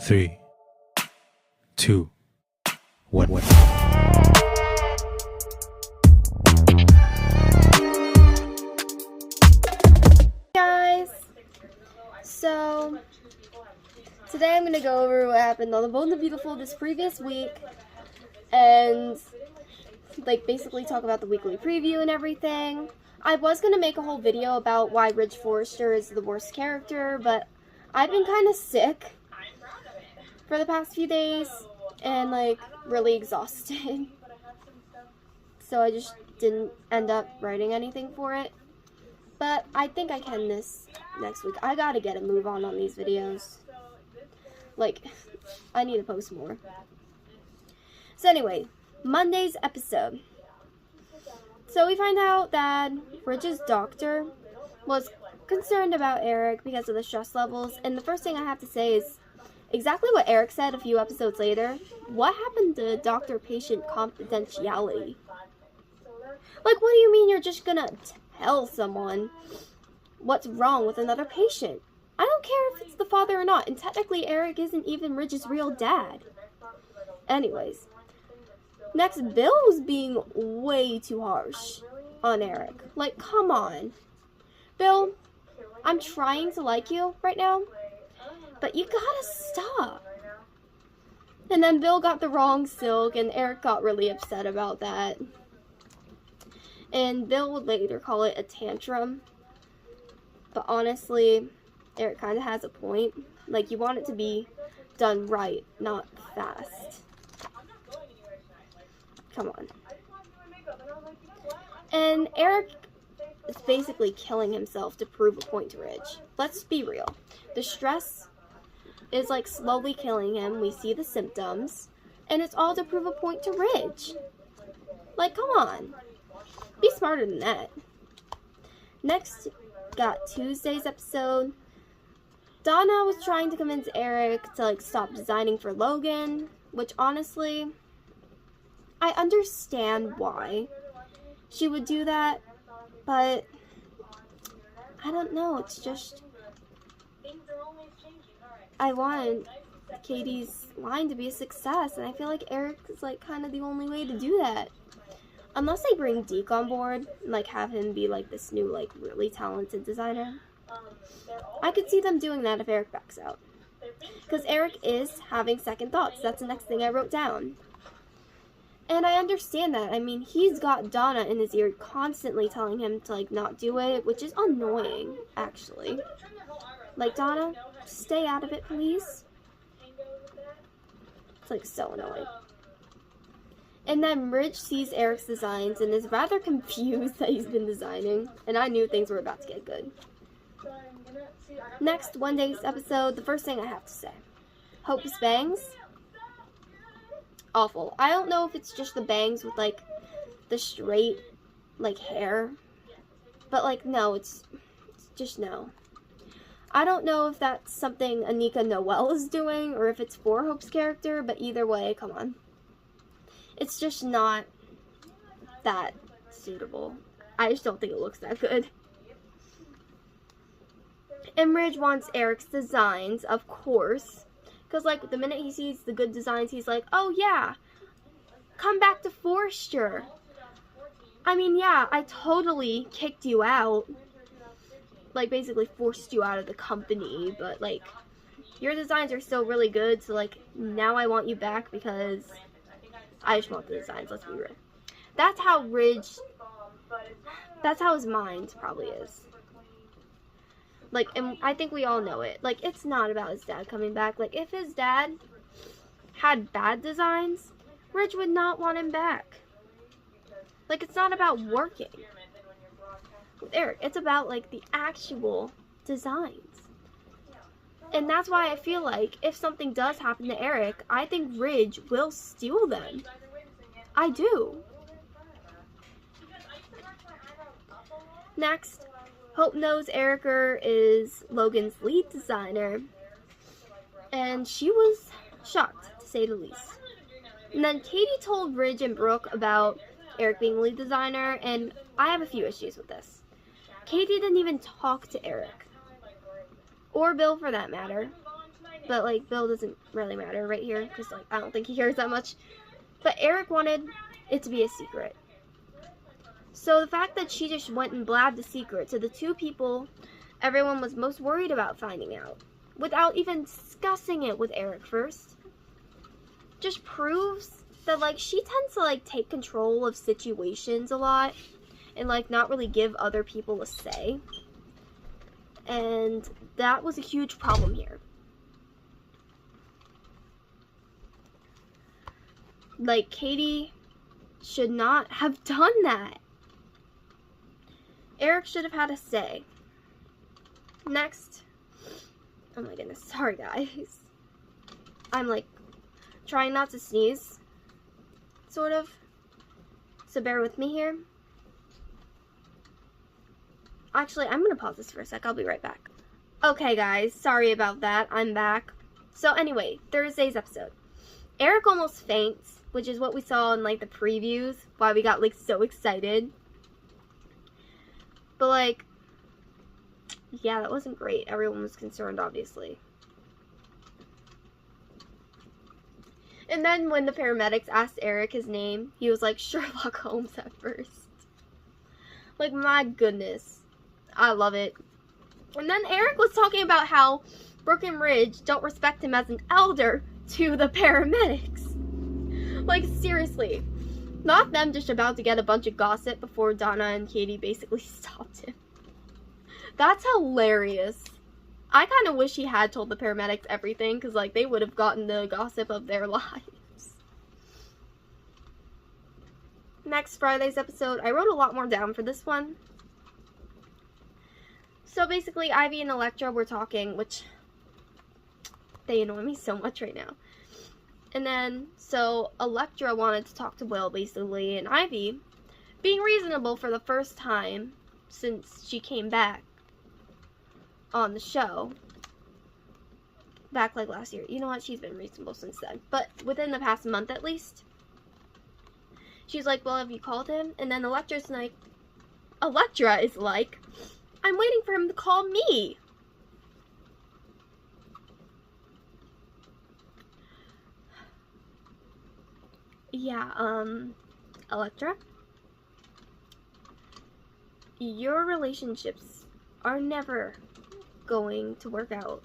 3, 2, 1. Guys, so today I'm gonna go over what happened on The Bold and the Beautiful this previous week and basically talk about the weekly preview and everything. I was gonna make a whole video about why Ridge Forrester is the worst character, but I've been kind of sick for the past few days and really exhausted. So I just didn't end up writing anything for it. But I think I can this next week. I gotta get a move on these videos. I need to post more. So anyway, Monday's episode. So we find out that Ridge's doctor was concerned about Eric because of the stress levels. And the first thing I have to say is exactly what Eric said a few episodes later. What happened to doctor-patient confidentiality? What do you mean you're just gonna tell someone what's wrong with another patient? I don't care if it's the father or not, and technically Eric isn't even Ridge's real dad. Anyways, next, Bill was being way too harsh on Eric. Come on. Bill, I'm trying to like you right now, but you gotta stop. And then Bill got the wrong silk, and Eric got really upset about that. And Bill would later call it a tantrum. But honestly, Eric kind of has a point. You want it to be done right, not fast. Come on. And Eric is basically killing himself to prove a point to Ridge. Let's be real. The stress is slowly killing him. We see the symptoms. And it's all to prove a point to Ridge. Come on. Be smarter than that. Next, got Tuesday's episode. Donna was trying to convince Eric to stop designing for Logan, which honestly, I understand why she would do that, but I don't know. It's just I want Katie's line to be a success, and I feel like Eric is kind of the only way to do that. Unless they bring Deke on board and have him be this new really talented designer. I could see them doing that if Eric backs out. Because Eric is having second thoughts. That's the next thing I wrote down. And I understand that. I mean, he's got Donna in his ear constantly telling him to not do it, which is annoying, actually. Donna, stay out of it, please. It's so annoying. And then Ridge sees Eric's designs and is rather confused that he's been designing. And I knew things were about to get good. Next, one day's episode, the first thing I have to say. Hope's bangs. Awful. I don't know if it's just the bangs with the straight hair. But no, it's just no. I don't know if that's something Anika Noel is doing or if it's for Hope's character, but either way, come on. It's just not that suitable. I just don't think it looks that good. And Ridge wants Eric's designs, of course. Because, the minute he sees the good designs, he's like, oh, yeah, come back to Forrester. I mean, yeah, I totally kicked you out. Basically forced you out of the company. But, your designs are still really good. So, now I want you back because I just want the designs, let's be real. That's how his mind probably is. And I think we all know it. It's not about his dad coming back. If his dad had bad designs, Ridge would not want him back. It's not about working with Eric. It's about, the actual designs. And that's why I feel if something does happen to Eric, I think Ridge will steal them. I do. Next, Hope knows Erica is Logan's lead designer. And she was shocked, to say the least. And then Katie told Ridge and Brooke about Eric being lead designer, and I have a few issues with this. Katie didn't even talk to Eric. Or Bill, for that matter. but like Bill doesn't really matter right here because like I don't think he cares that much. But Eric wanted it to be a secret. So the fact that she just went and blabbed the secret to the two people everyone was most worried about finding out, without even discussing it with Eric first, just proves that like she tends to like take control of situations a lot and like not really give other people a say. And that was a huge problem here. Like, Katie should not have done that. Eric should have had a say. Next. Oh my goodness. Sorry, guys. I'm, like, trying not to sneeze. Sort of. So bear with me here. Actually, I'm going to pause this for a sec. I'll be right back. Okay, guys. Sorry about that. I'm back. So anyway, Thursday's episode. Eric almost faints, which is what we saw in, like, the previews. Why we got, like, so excited. But, like, yeah, that wasn't great. Everyone was concerned, obviously. And then when the paramedics asked Eric his name, he was like Sherlock Holmes at first. Like, my goodness. I love it. And then Eric was talking about how Brooke and Ridge don't respect him as an elder to the paramedics. Like, seriously. Not them just about to get a bunch of gossip before Donna and Katie basically stopped him. That's hilarious. I kind of wish he had told the paramedics everything, because, like, they would have gotten the gossip of their lives. Next Friday's episode, I wrote a lot more down for this one. So, basically, Ivy and Elektra were talking, which they annoy me so much right now. And then, so, Elektra wanted to talk to Will, basically, and Ivy, being reasonable for the first time since she came back on the show, back like last year. You know what? She's been reasonable since then. But within the past month, at least, she's like, well, have you called him? And then Elektra is like, I'm waiting for him to call me. Yeah, Elektra, your relationships are never going to work out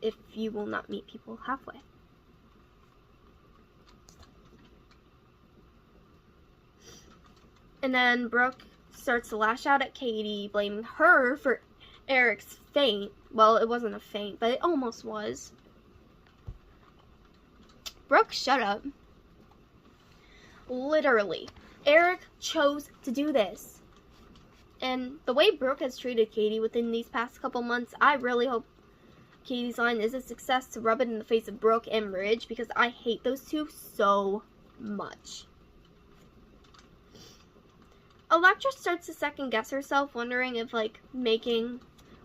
if you will not meet people halfway. And then Brooke starts to lash out at Katie, blaming her for Eric's faint. Well, it wasn't a faint, but it almost was. Brooke, shut up. Literally, Eric chose to do this. And the way Brooke has treated Katie within these past couple months, I really hope Katie's line is a success to rub it in the face of Brooke and Ridge, because I hate those two so much. Elektra starts to second guess herself, wondering if, like, making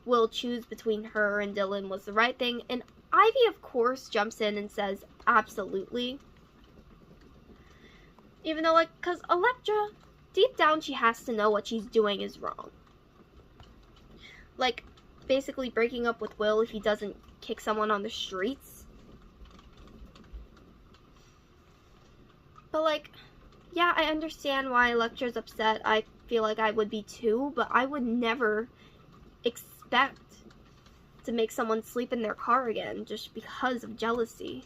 Will choose between her and Dylan was the right thing. And Ivy, of course, jumps in and says, absolutely. Even though, like, because Elektra, deep down, she has to know what she's doing is wrong. Like, basically breaking up with Will if he doesn't kick someone on the streets. But, like, yeah, I understand why Elektra's upset. I feel like I would be too, but I would never expect to make someone sleep in their car again just because of jealousy.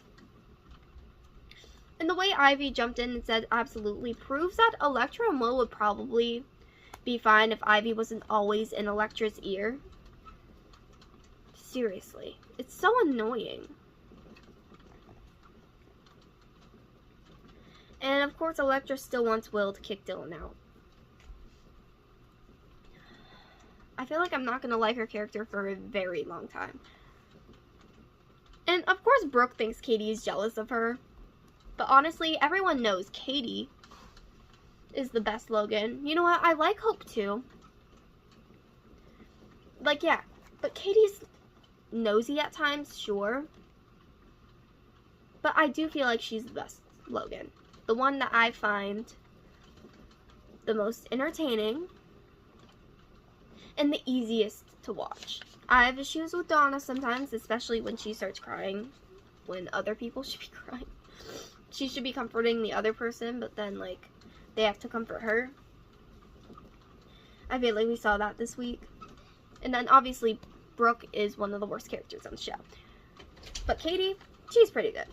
And the way Ivy jumped in and said absolutely proves that Elektra and Will would probably be fine if Ivy wasn't always in Elektra's ear. Seriously. It's so annoying. And of course Elektra still wants Will to kick Dylan out. I feel like I'm not going to like her character for a very long time. And of course Brooke thinks Katie is jealous of her. But honestly, everyone knows Katie is the best Logan. You know what? I like Hope too. Like, yeah. But Katie's nosy at times, sure. But I do feel like she's the best Logan. The one that I find the most entertaining and the easiest to watch. I have issues with Donna sometimes, especially when she starts crying when other people should be crying. She should be comforting the other person, but then, like, they have to comfort her. I feel like we saw that this week. And then, obviously, Brooke is one of the worst characters on the show. But Katie, she's pretty good.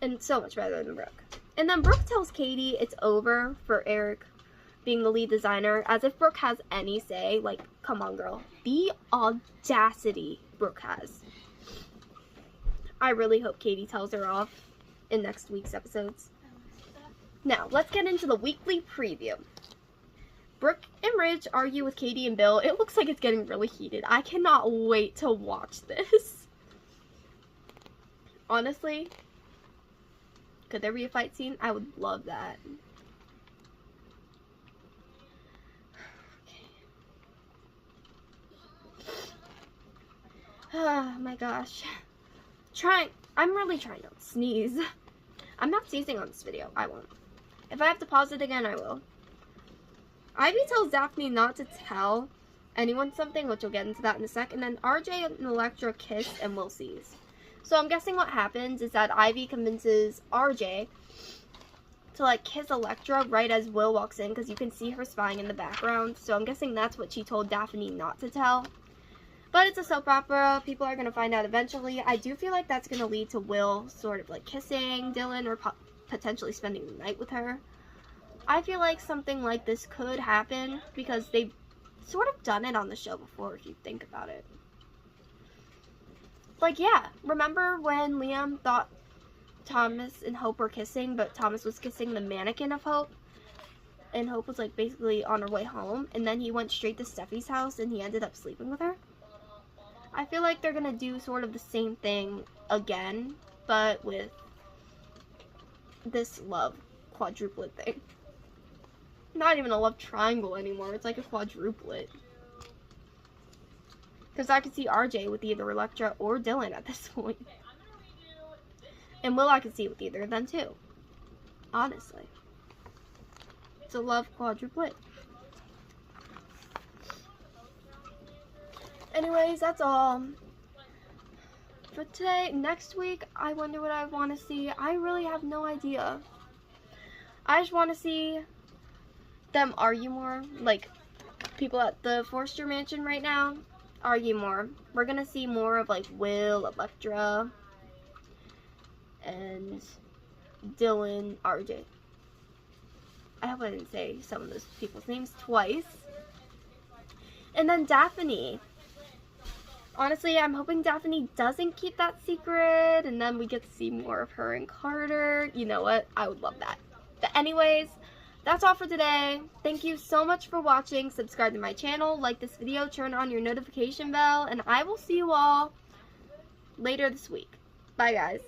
And so much better than Brooke. And then Brooke tells Katie it's over for Eric being the lead designer, as if Brooke has any say. Like, come on, girl. The audacity Brooke has. I really hope Katie tells her off in next week's episodes. Now, let's get into the weekly preview. Brooke and Ridge argue with Katie and Bill. It looks like it's getting really heated. I cannot wait to watch this. Honestly, could there be a fight scene? I would love that. Oh my gosh. I'm really trying not to sneeze. I'm not sneezing on this video. I won't. If I have to pause it again, I will. Ivy tells Daphne not to tell anyone something, which we'll get into that in a sec. And then RJ and Electra kiss and Will sees. So I'm guessing what happens is that Ivy convinces RJ to, like, kiss Electra right as Will walks in, because you can see her spying in the background. So I'm guessing that's what she told Daphne not to tell. But it's a soap opera. People are going to find out eventually. I do feel like that's going to lead to Will sort of, like, kissing Dylan or potentially spending the night with her. I feel like something like this could happen because they've sort of done it on the show before, if you think about it. Like, yeah, remember when Liam thought Thomas and Hope were kissing, but Thomas was kissing the mannequin of Hope? And Hope was, like, basically on her way home, and then he went straight to Steffi's house and he ended up sleeping with her? I feel like they're gonna do sort of the same thing again, but with this love quadruplet thing. Not even a love triangle anymore, it's like a quadruplet. Because I could see RJ with either Electra or Dylan at this point. And Will I could see with either of them too. Honestly. It's a love quadruplet. Anyways, that's all for today. Next week, I wonder what I want to see. I really have no idea. I just want to see them argue more. Like, people at the Forster Mansion right now argue more. We're going to see more of, like, Will, Electra, and Dylan, RJ. I hope I didn't say some of those people's names twice. And then Daphne. Honestly, I'm hoping Daphne doesn't keep that secret, and then we get to see more of her and Carter. You know what? I would love that. But anyways, that's all for today. Thank you so much for watching. Subscribe to my channel, like this video, turn on your notification bell, and I will see you all later this week. Bye, guys.